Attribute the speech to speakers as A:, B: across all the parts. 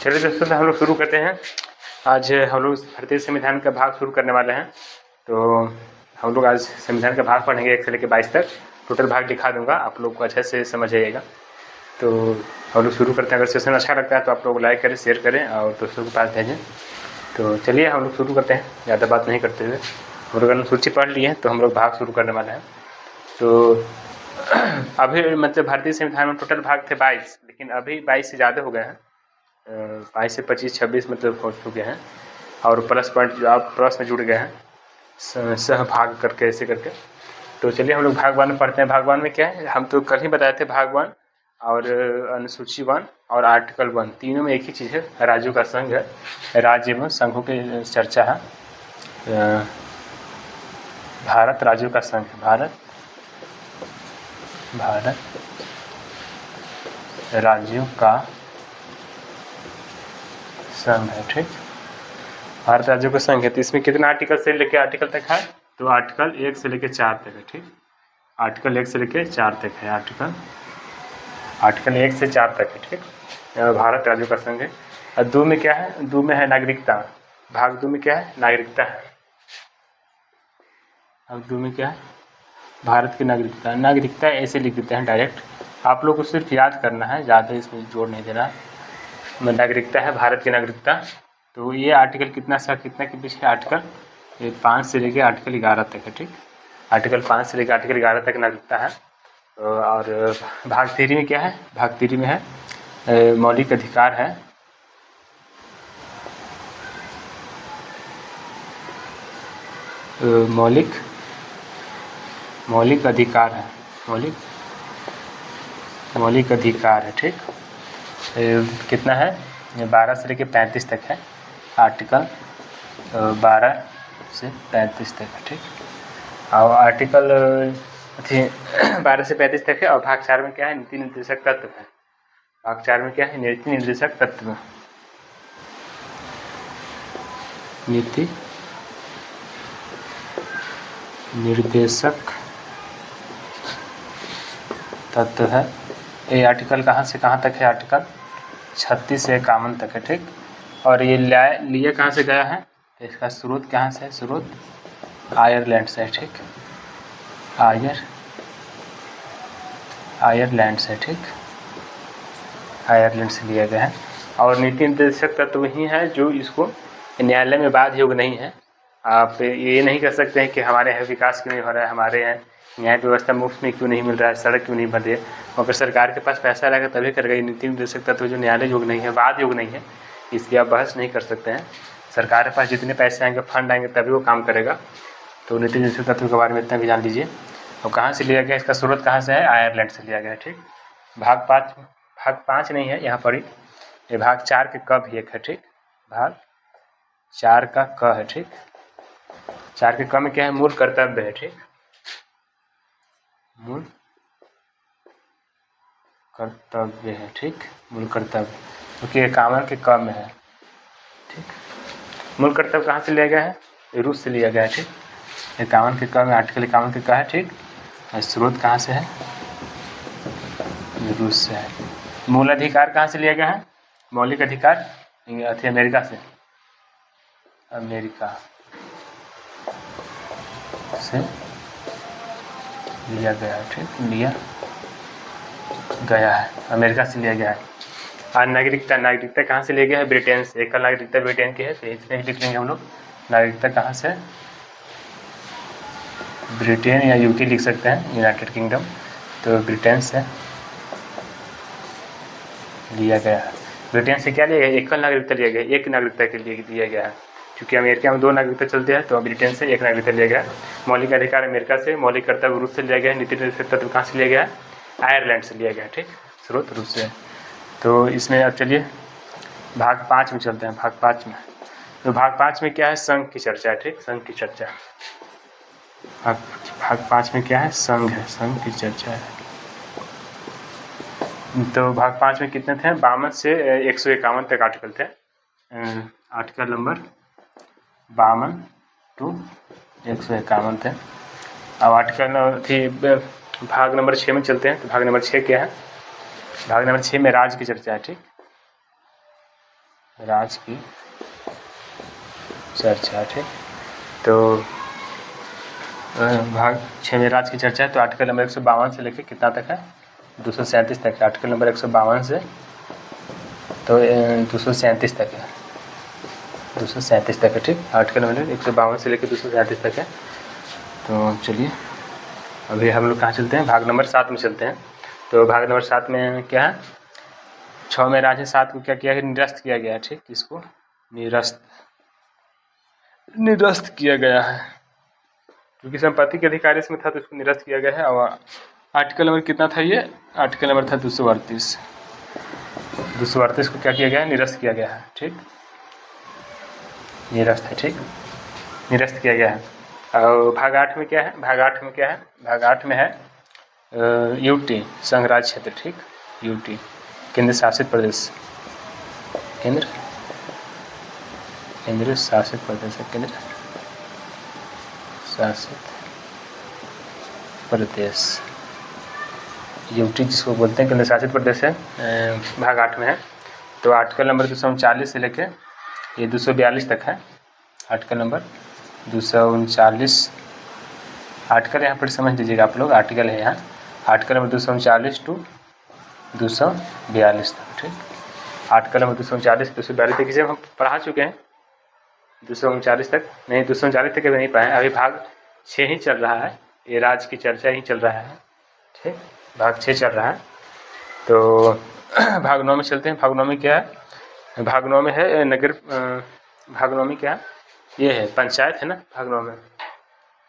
A: चलिए दोस्तों, तो हम लोग शुरू करते हैं। आज हम लोग भारतीय संविधान का भाग शुरू करने वाले हैं। तो हम लोग आज संविधान का भाग पढ़ेंगे 1 से लेकर 22 तक। टोटल भाग दिखा दूंगा, आप लोग को अच्छे से समझ आइएगा। तो हम लोग शुरू करते हैं। अगर सेशन अच्छा लगता है तो आप लोग लाइक करें, शेयर करें और दोस्तों के पास भेजें। तो चलिए हम लोग शुरू करते हैं, ज़्यादा बात नहीं करते हुए। हम लोग अनुसूची पढ़ लिए हैं तो हम लोग भाग शुरू करने वाले हैं। तो अभी मतलब भारतीय संविधान में टोटल भाग थे 22, लेकिन अभी 22 से ज़्यादा हो गए हैं। 22 से 25 26 मतलब हो चुके हैं। और प्लस पॉइंट जो आप प्लस में जुड़ गए हैं सह भाग करके, ऐसे करके। तो चलिए हम लोग भाग 1 पढ़ते हैं। भाग 1 में क्या है, हम तो कल ही बताए थे। भाग 1 और अनुसूची 1 और आर्टिकल 1 तीनों में एक ही चीज़ है, राज्यों का संघ है, राज्य एवं संघों की चर्चा है। भारत राज्यों का संघ, भारत राज्यों का संघ है, ठीक। भारत राज्यों का संघ है। तो इसमें कितना आर्टिकल से लेकर आर्टिकल तक है? तो आर्टिकल 1 से लेकर 4 तक है, ठीक। आर्टिकल 1 से लेकर 4 तक है। आर्टिकल 1 से 4 तक है, ठीक। भारत राज्यों का संघ है। और 2 में क्या है? 2 में है नागरिकता। भाग 2 में क्या है? नागरिकता है। अब 2 में क्या है? भारत की नागरिकता। नागरिकता ऐसे लिख देते हैं डायरेक्ट, आप लोग को सिर्फ याद करना है, ज़्यादा इसमें जोड़ नहीं देना। नागरिकता है, भारत की नागरिकता। तो ये आर्टिकल कितना के पीछे? आर्टिकल 5 से लेकर आर्टिकल 11 तक है, ठीक। आर्टिकल 5 से लेकर आर्टिकल 11 तक नागरिकता है। और भाग 3 में क्या है? भाग 3 में है मौलिक अधिकार है। मौलिक अधिकार है, मौलिक अधिकार है, ठीक। कितना है? 12 से लेकर 35 तक है। आर्टिकल 12 से 35 तक है, ठीक। और आर्टिकल 12 से 35 तक है। और भाग 4 में क्या है? नीति निर्देशक तत्व है। भाग 4 में क्या है? नीति निर्देशक तत्व। नीति निर्देशक तत्व है। ये आर्टिकल कहाँ से कहाँ तक है? आर्टिकल 36 से 51 तक है, ठीक। और ये लिया कहाँ से गया है? तो इसका स्रोत कहाँ से है? स्रोत आयरलैंड से है, ठीक। आयरलैंड से, ठीक। आयरलैंड से लिया गया है। और नीति निर्देशक तत्व वही है जो इसको न्यायालय में बाध्य योग्य नहीं है। आप ये नहीं कर सकते हैं कि हमारे यहाँ विकास क्यों नहीं हो रहा है, हमारे यहाँ न्याय व्यवस्था मुफ्त में क्यों नहीं मिल रहा है, सड़क क्यों नहीं बन रही है। अगर सरकार के पास पैसा रहेगा तभी करेगा। नीति निर्देशक तत्व जो न्यायालय योग्य नहीं है, बाध्य योग्य नहीं है, इसलिए आप बहस नहीं कर सकते हैं। सरकार के पास जितने पैसे आएंगे, फंड आएंगे, तभी वो काम करेगा। तो नीति निर्देशक तत्व के बारे में इतना भी जान लीजिए। और कहाँ से लिया गया? इसका स्रोत कहाँ से है? आयरलैंड से लिया गया है, ठीक। भाग 5 नहीं है यहाँ पर, ये भाग 4 के क भी एक है, ठीक। भाग 4 का क है, ठीक। 4 के क में क्या है? मूल कर्तव्य है, ठीक। मूल कर्तव्य है, ठीक। मूल कर्तव्य, क्योंकि 51 के क में है, ठीक। मूल कर्तव्य कहाँ से लिया गया है? रूस से लिया गया है, ठीक। 51 के क में, आर्टिकल 51 के क है, ठीक। और स्रोत कहाँ से है? रूस से है। मूल अधिकार कहाँ से लिया गया है? मौलिक अधिकार अमेरिका से, अमेरिका से लिया गया है, ठीक। लिया गया है, अमेरिका से लिया गया है। और नागरिकता कहाँ से लिया गया है? ब्रिटेन से। एकल नागरिकता ब्रिटेन की है, तो इसमें ही लिख लेंगे हम लोग। नागरिकता कहाँ से? ब्रिटेन या यूके लिख सकते हैं, यूनाइटेड किंगडम। तो ब्रिटेन से लिया गया है। ब्रिटेन से क्या लिया गया? एकल नागरिकता लिया गया, एक नागरिकता के लिए दिया गया है। क्योंकि अमेरिका में 2 नागरिकता चलते हैं, तो ब्रिटेन से 1 नागरिकता लिया गया। मौलिक अधिकार अमेरिका से, मौलिक कर्तव्य रूस से लिया गया। नीति निर्देशक तत्व कहाँ से लिया गया? आयरलैंड से लिया गया, ठीक। स्रोत रूस से। तो इसमें अब चलिए भाग 5 में चलते हैं। भाग 5 में, तो भाग 5 में क्या है? संघ की चर्चा है, ठीक। संघ की चर्चा। भाग 5 में क्या है? संघ है, संघ की चर्चा है। तो भाग 5 में कितने थे? 52 से 151 तक आर्टिकल थे। आर्टिकल नंबर 52 टू 151 थे। अब आर्टिकल भाग नंबर 6 में चलते हैं। तो भाग नंबर 6 क्या है? भाग नंबर 6 में राज्य की चर्चा है, ठीक। राज की चर्चा, ठीक। तो भाग 6 में राज की चर्चा है, तो आर्टिकल नंबर 152 से लेकर कितना तक है, 237 तक है। आर्टिकल नंबर 152 से तो 237 तक है, 237 तक है, ठीक। आर्टिकल नंबर 152 से लेकर 237 तक है। तो चलिए अभी हम लोग कहाँ चलते हैं, भाग नंबर 7 में चलते हैं। तो भाग नंबर 7 में क्या है, 6 में राज है, 7 को क्या किया है, निरस्त किया गया है, ठीक। इसको निरस्त किया गया है, क्योंकि संपत्ति के अधिकार इसमें था तो इसको निरस्त किया गया है। और आर्टिकल नंबर कितना था, ये आर्टिकल नंबर था 238। 238 को क्या किया गया है, निरस्त किया गया है, ठीक। निरस्त है, ठीक, निरस्त किया गया है। और भाग 8 में क्या है, भाग 8 में क्या है, भाग 8 में है यूटी संघ राज्य क्षेत्र, ठीक। यूटी केंद्र शासित प्रदेश, केंद्र शासित प्रदेश है, केंद्र शासित प्रदेश, यूटी जिसको बोलते हैं, केंद्र शासित प्रदेश है, भाग 8 में है। तो आर्टिकल नंबर 239 से लेके ये 242 तक है। आर्टिकल नंबर 239, आर्टिकल यहाँ पर समझ लीजिएगा आप लोग, आर्टिकल है यहाँ, आर्टिकल नंबर 239 टू 242 तक, ठीक। आर्टिकल नंबर 239 242 तक इसे हम पढ़ा चुके हैं, 239 तक नहीं, 239 तक अभी नहीं पाए, अभी भाग 6 ही चल रहा है, ये राज की चर्चा ही चल रहा है, ठीक। भाग 6 चल रहा है। तो भाग 9 में चलते हैं। भाग 9 में क्या है, भाग 9 में है नगर, भाग 9 में क्या है, ये है पंचायत है ना, भाग 9 में,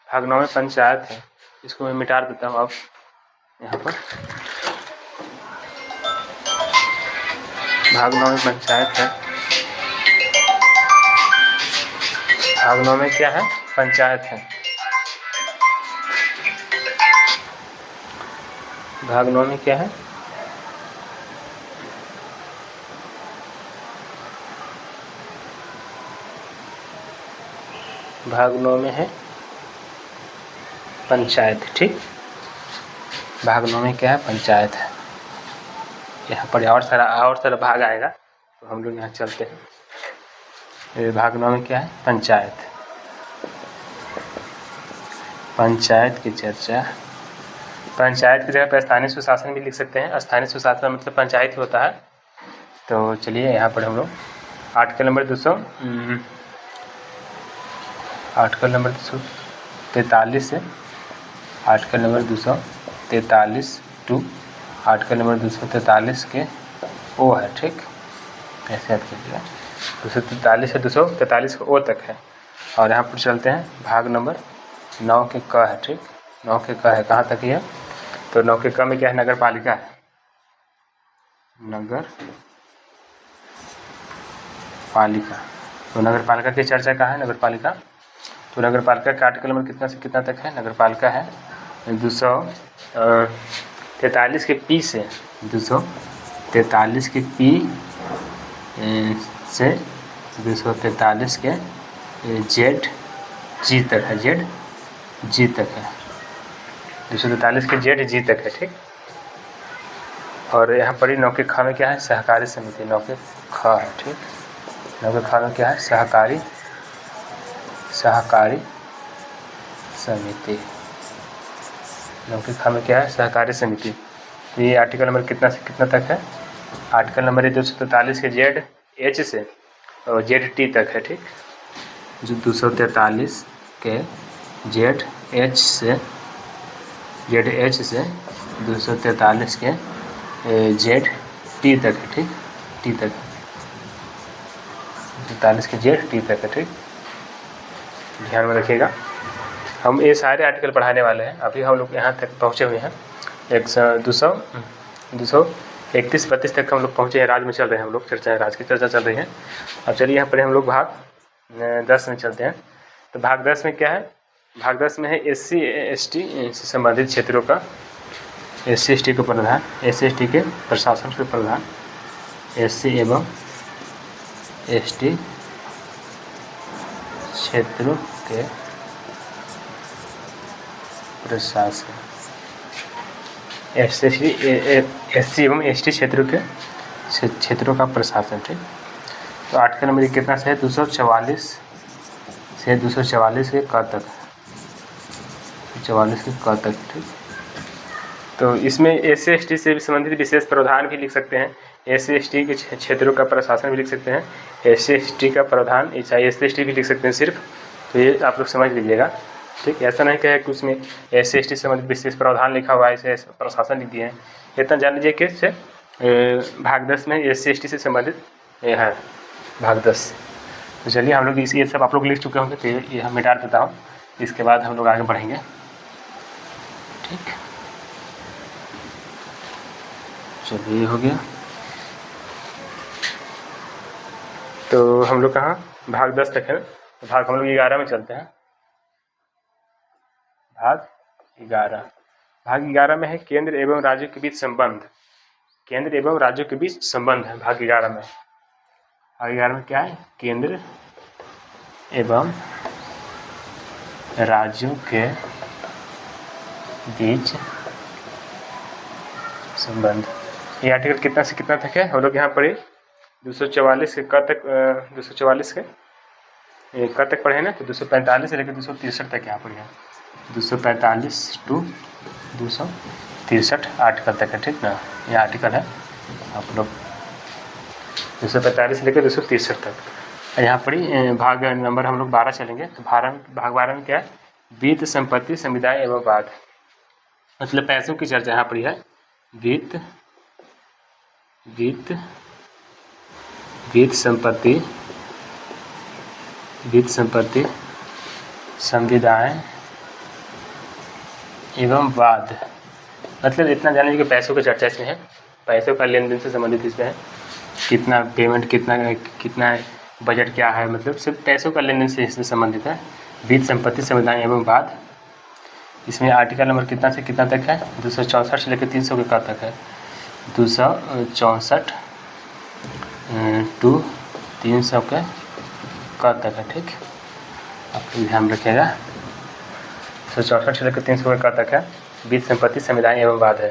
A: भाग 9 में पंचायत है। इसको मैं मिटा देता हूँ अब यहाँ पर, भाग 9 में पंचायत है, भाग 9 में क्या है, पंचायत है। भाग 9 में क्या है, भाग 9 में है पंचायत, ठीक। भाग 9 में क्या है, पंचायत है। यहाँ पर और सारा भाग आएगा, तो हम लोग यहाँ चलते हैं। भाग 9 में क्या है, पंचायत, पंचायत की चर्चा। पंचायत की जगह पर स्थानीय सुशासन भी लिख सकते हैं, स्थानीय सुशासन मतलब पंचायत ही होता है। तो चलिए यहाँ पर हम लोग आर्टिकल नंबर 243 से article number 243 to article number 243 के ओ है, ठीक। ऐसे याद कीजिएगा, 243 से 243 के ओ तक है। और यहाँ पर चलते हैं भाग नंबर 9 के क है, ठीक। 9 के क है, कहाँ तक ये, तो 9 के क में क्या है, नगर पालिका है, नगर पालिका। तो नगर पालिका की चर्चा कहाँ है, नगर पालिका, तो नगर पालिका का आर्टिकल नंबर कितना से कितना तक है, नगर पालिका है 243 के पी से 243 के पी से 243 के जेड जी तक है, जेड जी तक है, 243 के जेड जी तक है, ठीक। और यहाँ पर ही 9 के ख में क्या है, सहकारी समिति, 9 के ख है, ठीक। 9 के ख में क्या है, सहकारी समिति, 9 के ख में क्या है, सहकारी समिति। ये आर्टिकल नंबर कितना से कितना तक है, आर्टिकल नंबर 243 के जेड एच से और जेड टी तक है, ठीक। जो 243 के जेड एच से 243 के जेड टी तक है, ठीक। टी तक 243 के जेड टी तक है, ठीक। ध्यान में रखिएगा, हम ये सारे आर्टिकल पढ़ाने वाले हैं। अभी हम लोग यहाँ तक पहुँचे हुए हैं, 231-32 तक हम लोग पहुँचे हैं। राज में चल रहे हैं हम लोग, राज की चर्चा चल रही है। अब चलिए यहाँ पर हम लोग भाग 10 में चलते हैं। तो भाग 10 में क्या है, भाग 10 में है SC ST से संबंधित क्षेत्रों का, SC ST के प्रधान, SC ST के प्रशासन के प्रधान, SC एवं ST क्षेत्रों के प्रशासन, SC एवं ST क्षेत्रों का प्रशासन, ठीक। तो आर्टिकल नंबर कितना से है 244 से 244 के क तक, 44 के क तक, ठीक। तो इसमें SC/ST से संबंधित विशेष प्रावधान भी लिख सकते हैं, SC/ST के क्षेत्रों का प्रशासन भी लिख सकते हैं, SC/ST का प्रावधान, SC/ST भी लिख सकते हैं सिर्फ। तो ये आप लोग समझ लीजिएगा, ठीक। ऐसा नहीं कहे कि उसमें SC/ST से संबंधित विशेष प्रावधान लिखा हुआ है, ऐसे प्रशासन लिख दिए हैं। इतना जान लीजिए कि भाग 10 में SC/ST से संबंधित है भाग 10। तो चलिए हम लोग ये सब आप लोग लिख चुके होंगे, तो ये हम मिटा देता हूँ, इसके बाद हम लोग आगे बढ़ेंगे, ठीक। चलिए ये हो गया। तो हम लोग कहाँ भाग 10 तक है, तो भाग हम लोग 11 में चलते हैं। भाग 11 में है केंद्र एवं राज्यों के बीच संबंध, केंद्र एवं राज्यों के बीच संबंध है भाग 11 में। भाग 11 में क्या है, केंद्र एवं राज्यों के बीच संबंध। ये आर्टिकल कितना से कितना तक है, हम लोग यहाँ पढ़े 244 के क तक, 244 के क तक पढ़े ना, तो 245 से लेकर 263 तक यहाँ पढ़े, 245 टू 263 आर्टिकल तक है, ठीक ना। ये आर्टिकल है, आप लोग 245 से लेकर 263 तक यहाँ पढ़ी। भाग नंबर हम लोग 12 चलेंगे। तो भाग 12 में क्या है, वित्त, संपत्ति, समुदाय एवं वाद, मतलब पैसों की चर्चा यहाँ पढ़ी है। वित्त, संपत्ति, संविदाएं एवं वाद, मतलब इतना जान लीजिए कि पैसों की चर्चा इसमें है, पैसों का लेन देन से संबंधित इसमें है, कितना पेमेंट, कितना बजट क्या है, मतलब सिर्फ पैसों का लेन देन से इसमें संबंधित है। वित्त, संपत्ति, संविदाएं एवं वाद, इसमें आर्टिकल नंबर कितना से कितना तक है, 264 से लेकर 300 के क तक है, 264 टू 300 के क तक है, ठीक। आप ध्यान रखिएगा, 264 से लेकर 300 के क तक है। वित्त, संपत्ति, संविदाएं एवं वाद है।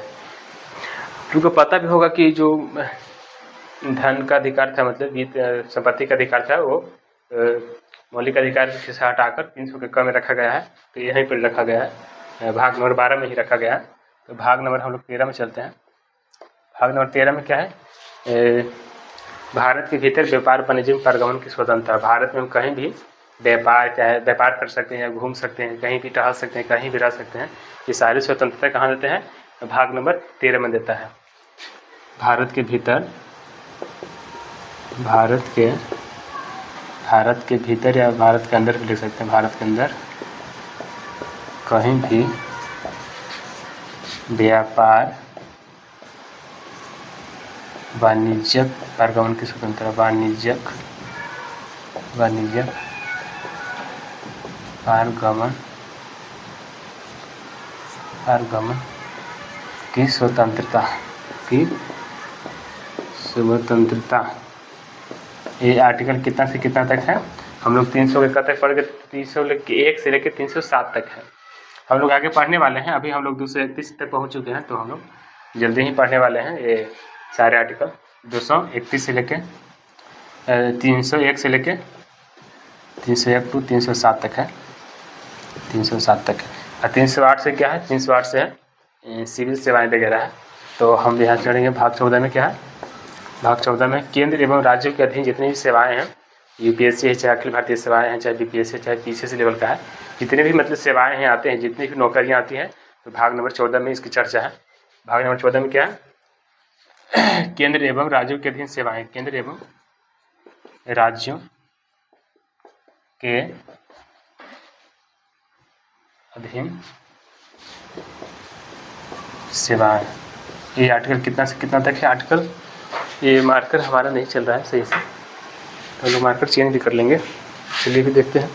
A: तुमको पता भी होगा कि जो धन का अधिकार था, मतलब वित्त संपत्ति का अधिकार था, वो मौलिक अधिकार से हटाकर 300 के क में रखा गया है, तो यहीं पर रखा गया है, भाग नंबर 12 में ही रखा गया है। तो भाग नंबर हम लोग 13 में चलते हैं। भाग नंबर 13 में क्या है, भारत के भीतर व्यापार, वाणिज्य, परिवहन की स्वतंत्रता। भारत में हम कहीं भी चाहे व्यापार कर सकते हैं, घूम सकते हैं, कहीं भी टहल सकते हैं, कहीं भी रह सकते हैं, ये सारी स्वतंत्रता कहाँ देते हैं, भाग नंबर 13 में देता है। भारत के भीतर, भारत के भीतर या भारत के अंदर भी लिख सकते हैं, भारत के अंदर कहीं भी व्यापार, वाणिज्यिक परिवहन की स्वतंत्रता, वाणिज्यिक पारगमन की स्वतंत्रता, ये आर्टिकल कितना से कितना तक है, हम लोग 300 के तक पढ़ गए, 301 से लेकर 307 तक है। हम लोग आगे पढ़ने वाले हैं, अभी हम लोग 231 तक पहुंच चुके हैं, तो हम लोग जल्दी ही पढ़ने वाले हैं ये सारे आर्टिकल। 231 से लेकर 301 से लेकर 301 टू 307 तक है, 307 तक है। और 308 से क्या है, 308 से है सिविल सेवाएं वगैरह है। तो हम यहाँ चढ़ेंगे भाग 14 में। क्या है भाग 14 में, केंद्र एवं राज्यों के अधीन जितनी भी सेवाएं हैं, UPSC है, चाहे अखिल भारतीय सेवाएं हैं, चाहे BPSC है, चाहे PCS लेवल का है, जितने भी मतलब सेवाएं हैं आते हैं, जितनी भी नौकरियां आती हैं, तो भाग नंबर 14 में इसकी चर्चा है। भाग नंबर 14 में क्या है, केंद्र एवं राज्यों के अधीन सेवाएं, केंद्र एवं राज्यों के अधीन सेवाएं। ये आर्टिकल कितना से कितना तक है, आर्टिकल ये मार्कर हमारा नहीं चल रहा है सही से, तो लोग मार्कर चेंज भी कर लेंगे। चलिए भी देखते हैं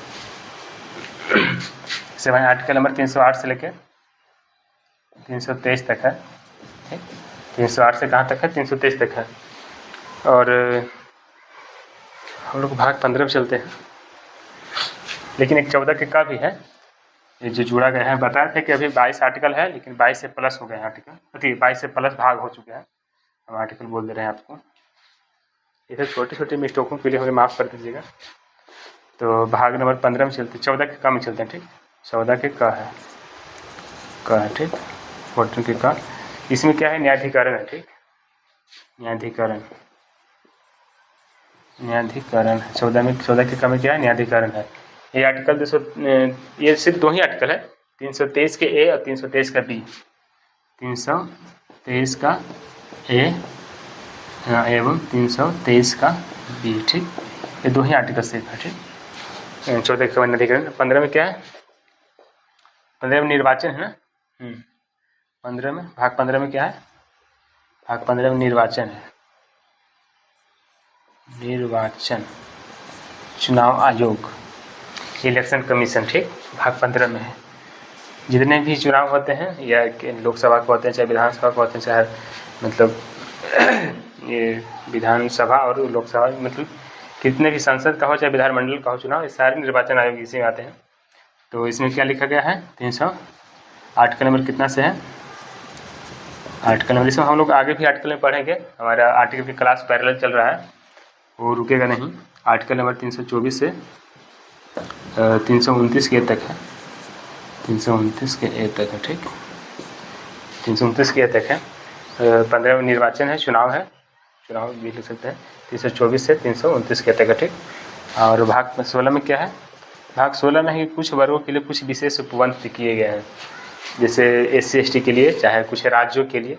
A: सेवाएं। आर्टिकल नंबर 308 से लेकर 323 तक है, 308 से कहाँ तक है, 323 तक है। और हम लोग भाग 15 में चलते हैं, लेकिन एक 14 के का भी है, ये जो जुड़ा गया है। बताया था कि अभी 22 आर्टिकल है, लेकिन 22 से प्लस हो गए हैं आर्टिकल, 22 से प्लस भाग हो चुके हैं, हम आर्टिकल बोल दे रहे हैं आपको। इसे छोटे छोटे मिस्टेकों के लिए हमें माफ़ कर दीजिएगा। तो भाग नंबर 15 में चलते, 14 के का में चलते हैं। ठीक, 14 के का है ठीक, 14 के का। इसमें क्या है, न्यायाधिकरण है। ठीक, न्यायाधिकरण 14 के का में क्या है, न्यायाधिकरण है। ये आर्टिकल 200, ये सिर्फ 2 ही आर्टिकल है, 323 के ए और 323 का बी। 323 का ए एवं 323 का बी। ठीक, ये 2 ही आर्टिकल सिर्फ है। ठीक, 14 के न्यायाधिकरण। 15 में क्या है, 15 में निर्वाचन है ना। 15 में, भाग 15 में क्या है, भाग 15 में निर्वाचन है। निर्वाचन, चुनाव आयोग, इलेक्शन कमीशन। ठीक, भाग 15 में है। जितने भी चुनाव होते हैं, या लोकसभा के होते हैं, चाहे विधानसभा के होते हैं, चाहे मतलब ये विधानसभा और लोकसभा, मतलब कितने भी संसद का हो चाहे विधानमंडल का हो चुनाव, ये सारे निर्वाचन आयोग इसी में आते हैं। तो इसमें क्या लिखा गया है, 300 आर्टिकल नंबर कितना से है, आर्टिकल नंबर, इसमें हम लोग आगे भी आर्टिकल में पढ़ेंगे। हमारा आर्टिकल की क्लास पैरेलल चल रहा है, वो रुकेगा नहीं। आर्टिकल नंबर 324 से 329 के तक है, 329 के ए तक है। ठीक, 329 के ए तक है। 15 में निर्वाचन है, चुनाव है, चुनाव भी लिख सकते हैं। 324 से 329 के तक है। ठीक, और भाग 16 में क्या है, भाग 16 में ही कुछ वर्गों के लिए कुछ विशेष उपबंध किए गए हैं, जैसे SC/ST के लिए, चाहे कुछ राज्यों के लिए,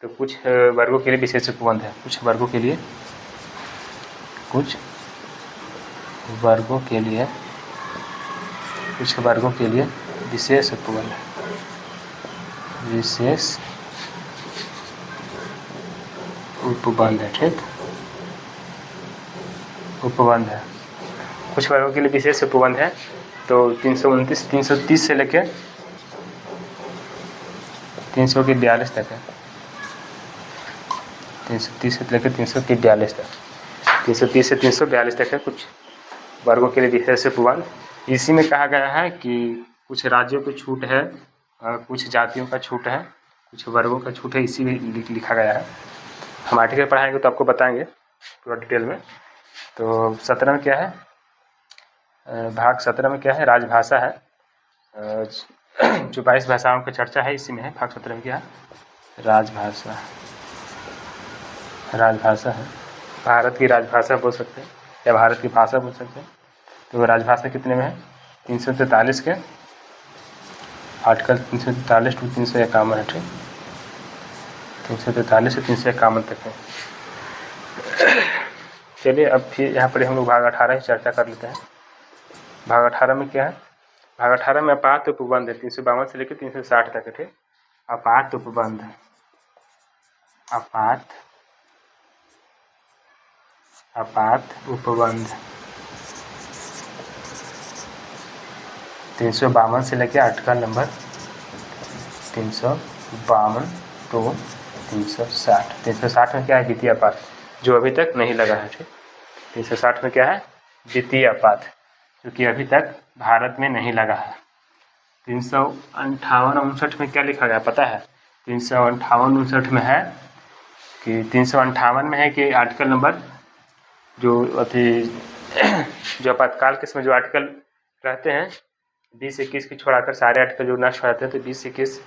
A: तो कुछ वर्गों के लिए विशेष उपबंध है। कुछ वर्गों के लिए विशेष उपबंध है, विशेष उपबंध है। ठीक, उपबंध है, कुछ वर्गों के लिए विशेष उपबंध है। तो 329, 330 से लेकर 342 तक है, 330 से लेकर 342 तक, 330 से 342 तक है कुछ वर्गों के लिए विशेष उपबंध। इसी में कहा गया है कि कुछ राज्यों को छूट है, कुछ जातियों का छूट है, कुछ वर्गों का छूट है, इसी में लिखा गया है। हम आर्टिकल पढ़ाएंगे तो आपको बताएंगे पूरा डिटेल में। तो 17 में क्या है, भाग 17 में क्या है, राजभाषा है। जो 22 भाषाओं की चर्चा है इसी में है। भाग 17 में क्या है, राजभाषा है। भारत की राजभाषा बोल सकते हैं या भारत की भाषा बोल सकते हैं। तो राजभाषा कितने में है, 343 के आर्टिकल 343 टू 351 है। ठीक, 343 से 351 तक है। चलिए अब फिर यहाँ पर हम लोग भाग 18 की चर्चा कर लेते हैं। भाग 18 में क्या है, भाग 18 में आपात उपबंध है, 352 से लेकर 360 तक है। ठीक, आपात उपबंध, आपात उपबंध 352 से लेकर आर्टिकल नंबर 352 तो 360। 360 में क्या है, द्वितीय आपात, जो अभी तक नहीं लगा है। ठीक, 360 में क्या है, द्वितीय आपात, क्योंकि अभी तक भारत में नहीं लगा है। 358-59 में क्या लिखा गया पता है, 358-59 में है कि 358 में है कि आर्टिकल नंबर जो आपातकाल के समय जो आर्टिकल रहते हैं 20-21 की छोड़ाकर सारे आर्टिकल जो नष्ट हो जाते हैं, तो 20-21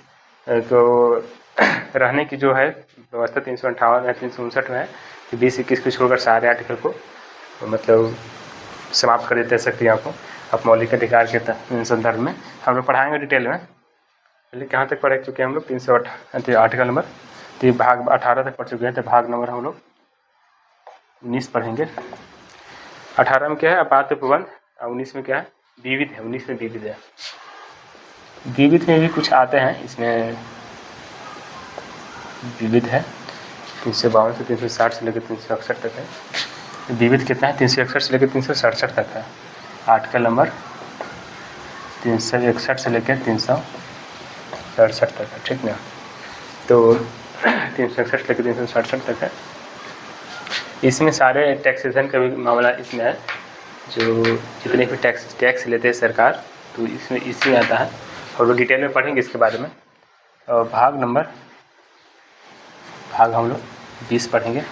A: को रहने की जो है व्यवस्था 358 है, 359 में है कि 20-21 को छोड़कर सारे आर्टिकल को मतलब समाप्त कर देते हैं शक्तियों को अब मौलिक अधिकार के संदर्भ में। हम लोग पढ़ाएंगे डिटेल में। पहले कहाँ तक पढ़ चुके हैं हम लोग, 308 आर्टिकल नंबर, तो भाग 18 तक पढ़ चुके हैं। तो भाग नंबर हम लोग 19 पढ़ेंगे। 18 में क्या है, आपात उपबंध, और 19 में क्या है, विविध है। 19 में विविध है। विविध में भी कुछ आते हैं, इसमें विविध है 352 से 360 से लेकर 361 तक है। विविध कितना है, 361 से लेकर 367 तक है। आर्टिकल नंबर 361 से लेकर 367 तक है। ठीक ना, तो 361 से लेकर 367 तक है। इसमें सारे टैक्सेशन का भी मामला इसमें है, जो जितने भी टैक्स लेते हैं सरकार, तो इसमें इसी आता है और वो डिटेल में पढ़ेंगे इसके बारे में। और भाग हम लोग 20 पढ़ेंगे।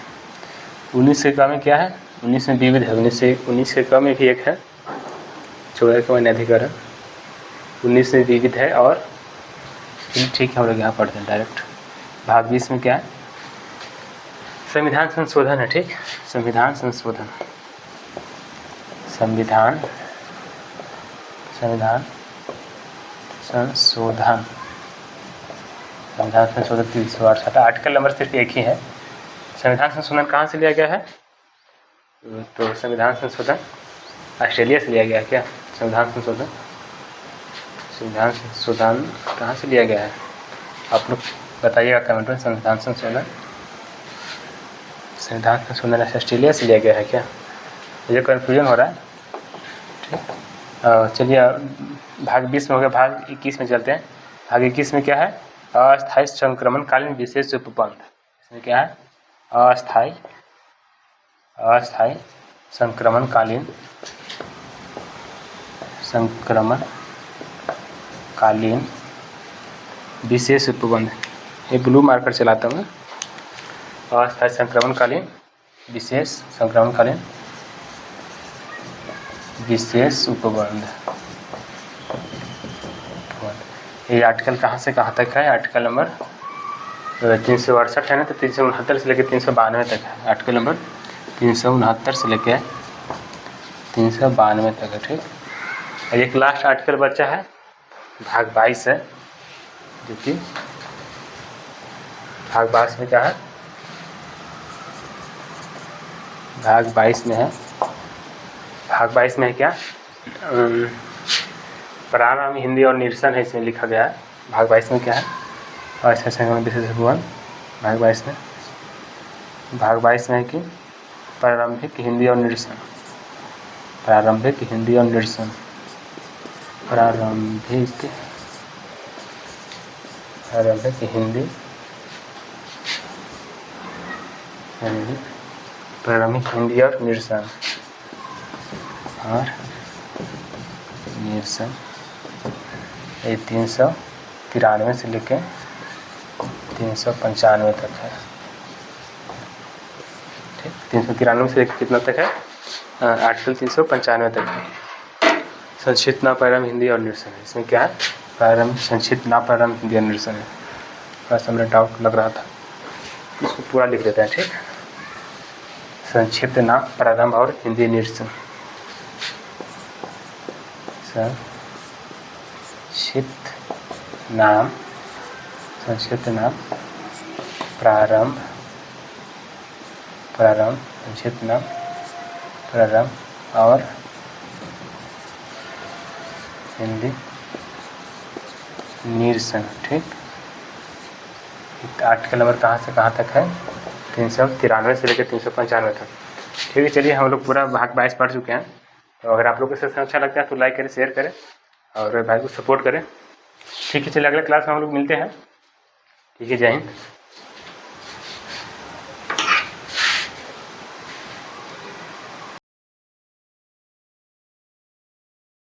A: 19 से कम में क्या है? 19 में विविध है। 19 से कम में भी एक है, 14 के मान्य अधिकरण। 19 में विविध है और ठीक है, हम लोग यहाँ पढ़ते हैं डायरेक्ट। भाग 20 में क्या है? संविधान संशोधन है। ठीक, संविधान संशोधन, संविधान संविधान संशोधन, संविधान संशोधन 368। आर्टिकल नंबर सिर्फ एक ही है। संविधान संशोधन कहाँ से लिया गया है? तो संविधान संशोधन ऑस्ट्रेलिया से लिया गया है क्या? संविधान संशोधन कहाँ से लिया गया है? आप लोग बताइएगा कमेंट में। संविधान संशोधन ऑस्ट्रेलिया से लिया गया है क्या? मुझे कन्फ्यूजन हो रहा है। ठीक, चलिए भाग 20 में हो गया। भाग 21 में चलते हैं। भाग 21 में क्या है? अस्थायी संक्रमणकालीन विशेष उपबंध। इसमें क्या है? अस्थायी संक्रमणकालीन विशेष उपबंध। ये ब्लू मार्कर चलाता हूँ। अस्थायी संक्रमणकालीन विशेष उपबंध। ये आर्टिकल कहाँ से कहाँ तक है? आर्टिकल नंबर 368 है ना, तो 369 से लेकर 392 तक है। आर्टिकल नंबर 369 से लेकर 392 तक है। ठीक, एक लास्ट आर्टिकल बचा है, भाग 22 है, जो कि भाग 22 में क्या है? भाग 22 में है। भाग 22 में है क्या? प्रारंभ, हिंदी और निरसन है, इसमें लिखा गया है। भाग 22 में क्या है? ऐसे संक्रमण विशेष उपबंध। भाग 22 में है कि प्रारंभिक हिंदी और निरसन। प्रारंभिक हिंदी और निरसन। प्रारंभिक हिंदी और निरसन ये 393 से लेकर 395 तक है। ठीक, 393 से लेकर कितना तक है? आर्टिकल 395 तक है। संक्षिप्त ना प्रारंभ हिंदी और निरसन है। इसमें क्या है? प्रारंभ, संक्षिप्त ना प्रारंभ हिंदी और निरसन है। बस हमें डाउट लग रहा था, इसको पूरा लिख देते हैं। ठीक, संक्षिप्त नाम प्रारंभ और हिंदी निरसन। संक्षिप्त नाम प्रारंभ, संक्षिप्त नाम प्रारंभ और हिंदी निरसन। ठीक, आर्टिकल नंबर कहाँ से कहाँ तक है? 393 से लेकर 395 तक। ठीक है, चलिए हम लोग पूरा भाग 22 पढ़ चुके हैं। तो अगर आप लोग को सेशन अच्छा लगता है तो लाइक करें, शेयर करें और भाई को सपोर्ट करें। ठीक है, चलिए अगले क्लास में हम लोग मिलते हैं। ठीक है, जय हिंद।